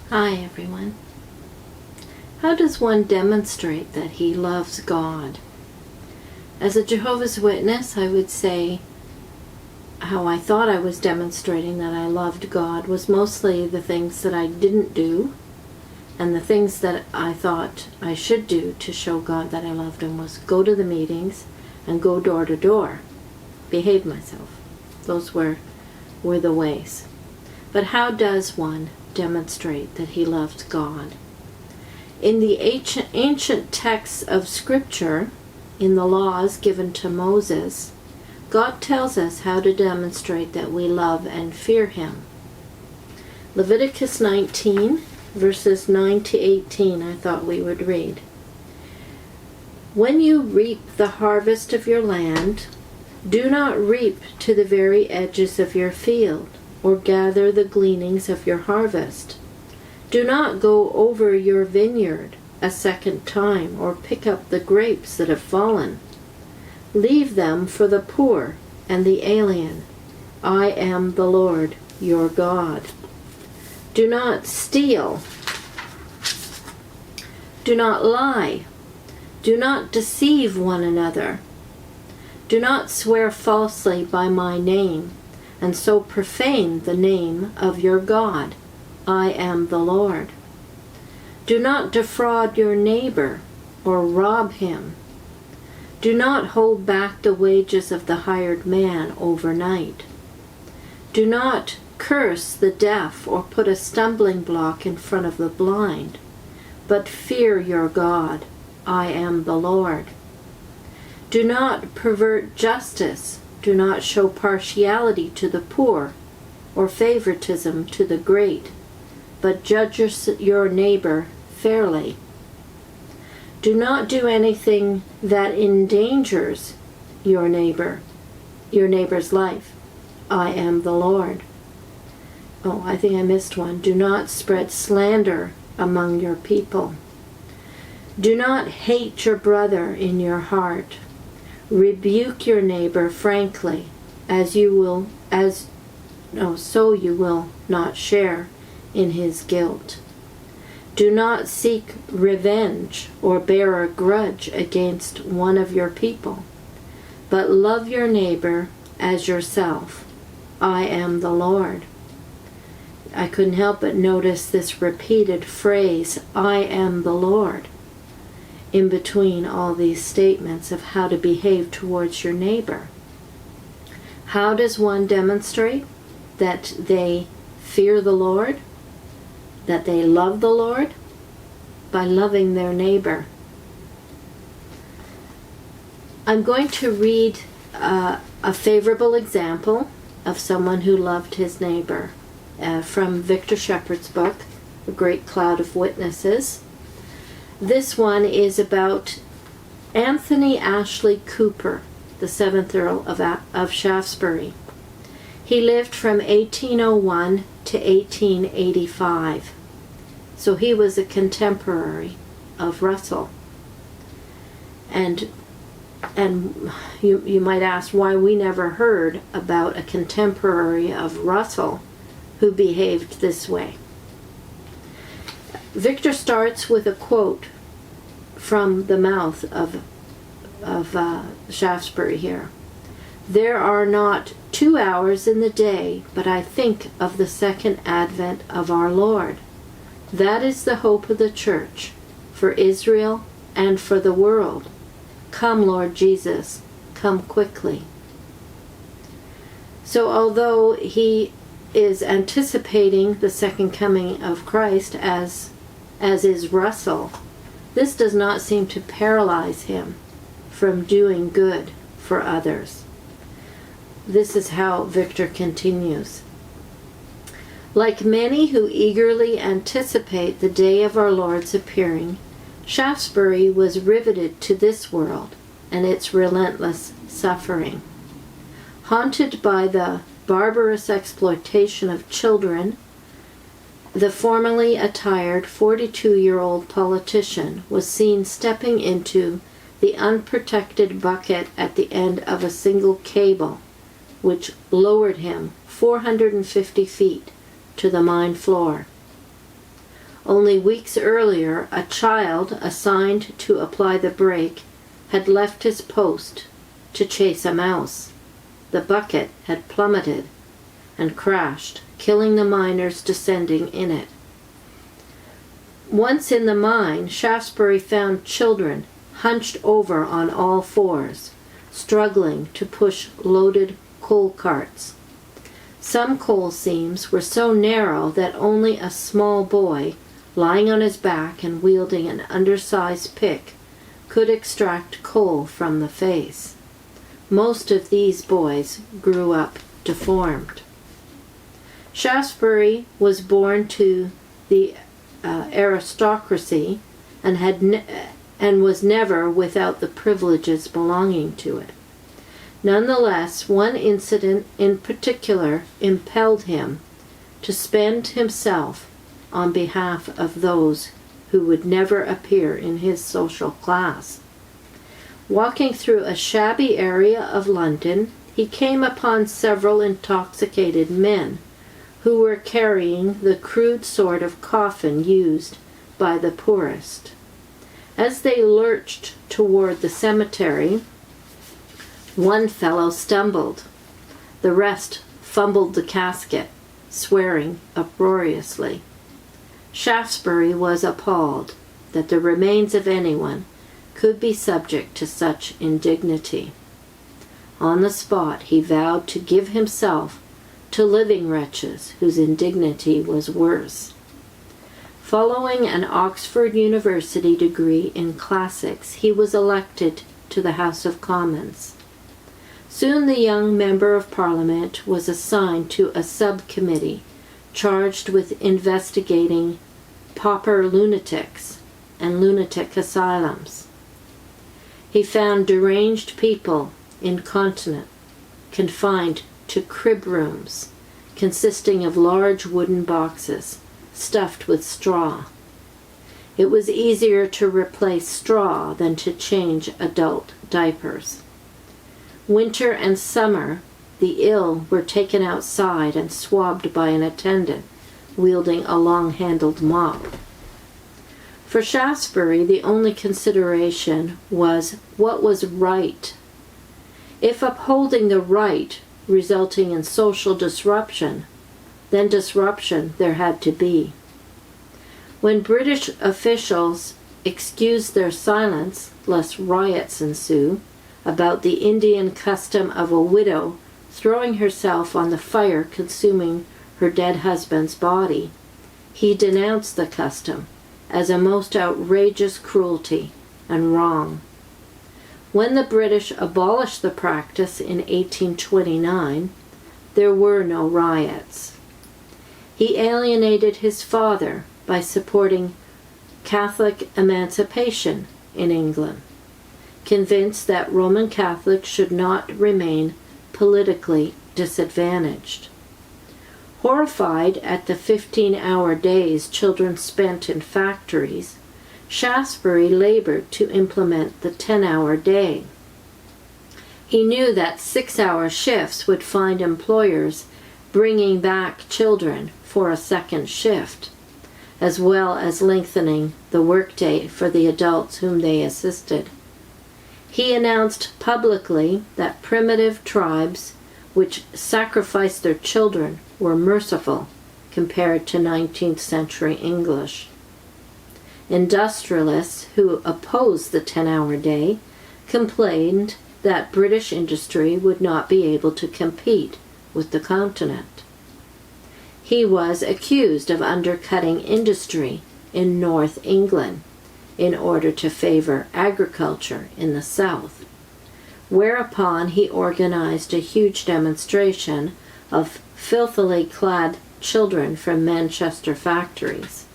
Hi everyone. How does one demonstrate that he loves God? As a Jehovah's Witness, I would say how I thought I was demonstrating that I loved God was mostly the things that I didn't do, and the things that I thought I should do to show God that I loved Him was go to the meetings and go door to door, behave myself. Those were the ways. But how does one demonstrate that he loves God? In the ancient texts of Scripture, in the laws given to Moses, God tells us how to demonstrate that we love and fear Him. Leviticus 19, verses 9 to 18, I thought we would read. When you reap the harvest of your land, do not reap to the very edges of your field, or gather the gleanings of your harvest. Do not go over your vineyard a second time, or pick up the grapes that have fallen. Leave them for the poor and the alien. I am the Lord your God. Do not steal. Do not lie. Do not deceive one another. Do not swear falsely by my name, and so profane the name of your God. I am the Lord. Do not defraud your neighbor or rob him. Do not hold back the wages of the hired man overnight. Do not curse the deaf or put a stumbling block in front of the blind, but fear your God. I am the Lord. Do not pervert justice. Do not show partiality to the poor or favoritism to the great, but judge your neighbor fairly. Do not do anything that endangers your neighbor's life. I am the Lord. Oh, I think I missed one. Do not spread slander among your people. Do not hate your brother in your heart. Rebuke your neighbor frankly, so you will not share in his guilt. Do not seek revenge or bear a grudge against one of your people, but love your neighbor as yourself. I am the Lord. I couldn't help but notice this repeated phrase, I am the Lord, in between all these statements of how to behave towards your neighbor. How does one demonstrate that they fear the Lord, that they love the Lord? By loving their neighbor. I'm going to read a favorable example of someone who loved his neighbor from Victor Shepherd's book, A Great Cloud of Witnesses. This one is about Anthony Ashley Cooper, the 7th Earl of Shaftesbury. He lived from 1801 to 1885. So he was a contemporary of Russell. And you might ask why we never heard about a contemporary of Russell who behaved this way. Victor starts with a quote from the mouth of Shaftesbury here. There are not 2 hours in the day, but I think of the second advent of our Lord. That is the hope of the church, for Israel and for the world. Come, Lord Jesus, come quickly. So although he is anticipating the second coming of Christ as is Russell, this does not seem to paralyze him from doing good for others. This is how Victor continues. Like many who eagerly anticipate the day of our Lord's appearing, Shaftesbury was riveted to this world and its relentless suffering. Haunted by the barbarous exploitation of children, the formally attired 42-year-old politician was seen stepping into the unprotected bucket at the end of a single cable, which lowered him 450 feet to the mine floor. Only weeks earlier, a child assigned to apply the brake had left his post to chase a mouse. The bucket had plummeted and crashed, killing the miners descending in it. Once in the mine, Shaftesbury found children hunched over on all fours, struggling to push loaded coal carts. Some coal seams were so narrow that only a small boy, lying on his back and wielding an undersized pick, could extract coal from the face. Most of these boys grew up deformed. Shaftesbury was born to the aristocracy and was never without the privileges belonging to it. Nonetheless, one incident in particular impelled him to spend himself on behalf of those who would never appear in his social class. Walking through a shabby area of London, he came upon several intoxicated men who were carrying the crude sort of coffin used by the poorest. As they lurched toward the cemetery, one fellow stumbled. The rest fumbled the casket, swearing uproariously. Shaftesbury was appalled that the remains of anyone could be subject to such indignity. On the spot, he vowed to give himself to living wretches whose indignity was worse. Following an Oxford University degree in classics, he was elected to the House of Commons. Soon the young Member of Parliament was assigned to a subcommittee charged with investigating pauper lunatics and lunatic asylums. He found deranged people incontinent, confined to crib rooms consisting of large wooden boxes stuffed with straw. It was easier to replace straw than to change adult diapers. Winter and summer, the ill were taken outside and swabbed by an attendant wielding a long-handled mop. For Shaftesbury, the only consideration was what was right. If upholding the right resulting in social disruption, then disruption there had to be. When British officials excused their silence, lest riots ensue, about the Indian custom of a widow throwing herself on the fire consuming her dead husband's body, he denounced the custom as a most outrageous cruelty and wrong. When the British abolished the practice in 1829, there were no riots. He alienated his father by supporting Catholic emancipation in England, convinced that Roman Catholics should not remain politically disadvantaged. Horrified at the 15-hour days children spent in factories, Shaftesbury labored to implement the 10-hour day. He knew that 6-hour shifts would find employers bringing back children for a second shift, as well as lengthening the workday for the adults whom they assisted. He announced publicly that primitive tribes which sacrificed their children were merciful compared to 19th century English. Industrialists who opposed the 10-hour day complained that British industry would not be able to compete with the continent. He was accused of undercutting industry in North England in order to favor agriculture in the South, whereupon he organized a huge demonstration of filthily clad children from Manchester factories.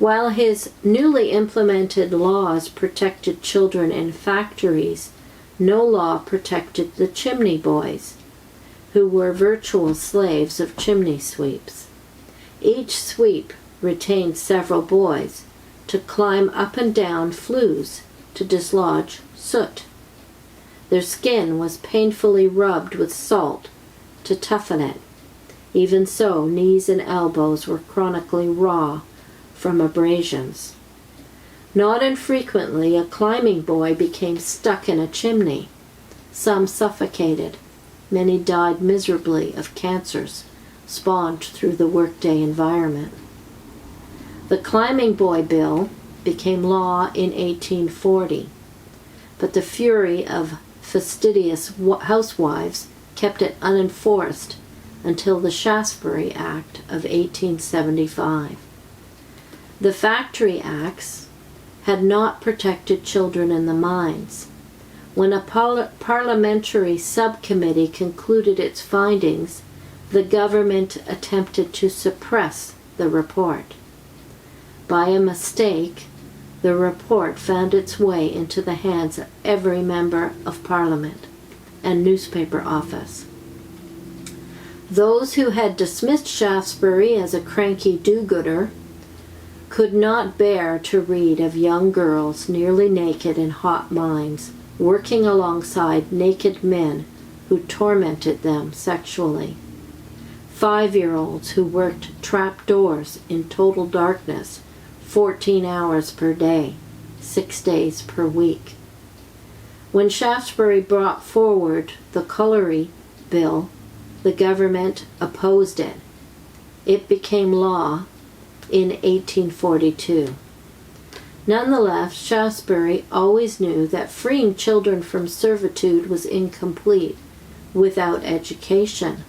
While his newly implemented laws protected children in factories, no law protected the chimney boys, who were virtual slaves of chimney sweeps. Each sweep retained several boys to climb up and down flues to dislodge soot. Their skin was painfully rubbed with salt to toughen it. Even so, knees and elbows were chronically raw from abrasions. Not infrequently, a climbing boy became stuck in a chimney. Some suffocated. Many died miserably of cancers spawned through the workday environment. The Climbing Boy Bill became law in 1840, but the fury of fastidious housewives kept it unenforced until the Shaftesbury Act of 1875. The Factory Acts had not protected children in the mines. When a parliamentary subcommittee concluded its findings, the government attempted to suppress the report. By a mistake, the report found its way into the hands of every member of Parliament and newspaper office. Those who had dismissed Shaftesbury as a cranky do-gooder could not bear to read of young girls nearly naked in hot mines, working alongside naked men who tormented them sexually. 5-year-olds who worked trapdoors in total darkness 14 hours per day, 6 days per week. When Shaftesbury brought forward the Colliery Bill, the government opposed it. It became law in 1842. Nonetheless, Shaftesbury always knew that freeing children from servitude was incomplete without education.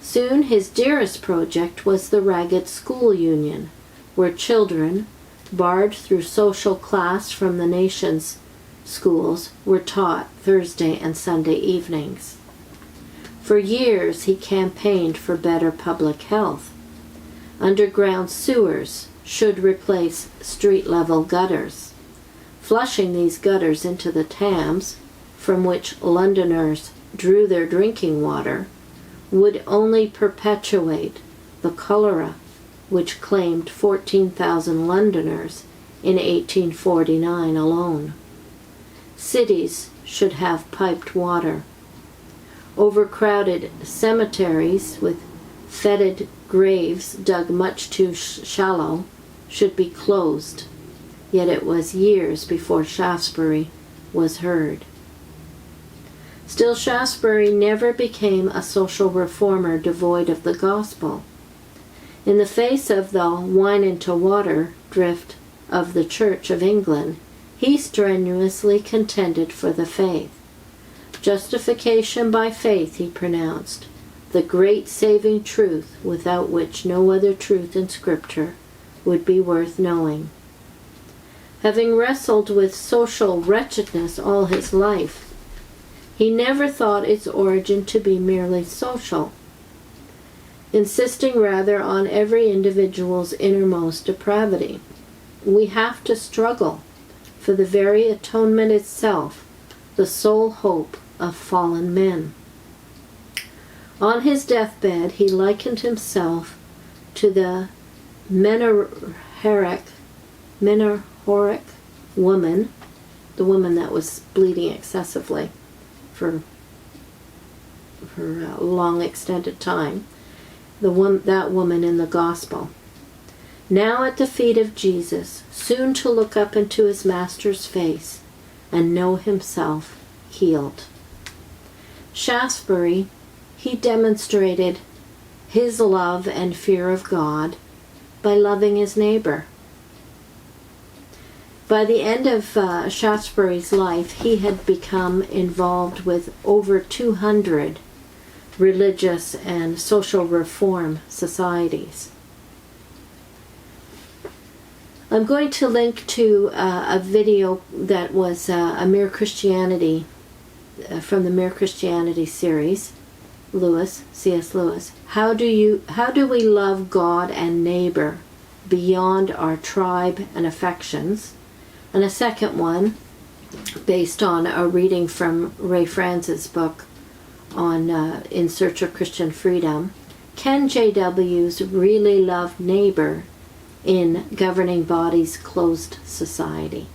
Soon his dearest project was the Ragged School Union, where children, barred through social class from the nation's schools, were taught Thursday and Sunday evenings. For years he campaigned for better public health. Underground sewers should replace street-level gutters. Flushing these gutters into the Thames, from which Londoners drew their drinking water, would only perpetuate the cholera which claimed 14,000 Londoners in 1849 alone. Cities should have piped water. Overcrowded cemeteries with fetid graves dug much too shallow should be closed, yet it was years before Shaftesbury was heard. Still, Shaftesbury never became a social reformer devoid of the gospel. In the face of the wine-into-water drift of the Church of England, he strenuously contended for the faith. Justification by faith, he pronounced, the great saving truth without which no other truth in Scripture would be worth knowing. Having wrestled with social wretchedness all his life, he never thought its origin to be merely social, insisting rather on every individual's innermost depravity. We have to struggle for the very atonement itself, the sole hope of fallen men. On his deathbed, he likened himself to the Menahoric woman, the woman that was bleeding excessively for a long extended time, that woman in the gospel. Now at the feet of Jesus, soon to look up into his master's face and know himself healed. Shaftesbury, he demonstrated his love and fear of God by loving his neighbor. By the end of Shaftesbury's life, he had become involved with over 200 religious and social reform societies. I'm going to link to a video that was a Mere Christianity, from the Mere Christianity series, C.S. Lewis. How do we love God and neighbor beyond our tribe and affections? And a second one, based on a reading from Ray Franz's book on In Search of Christian Freedom, Can JWs really love neighbor in governing bodies' closed society?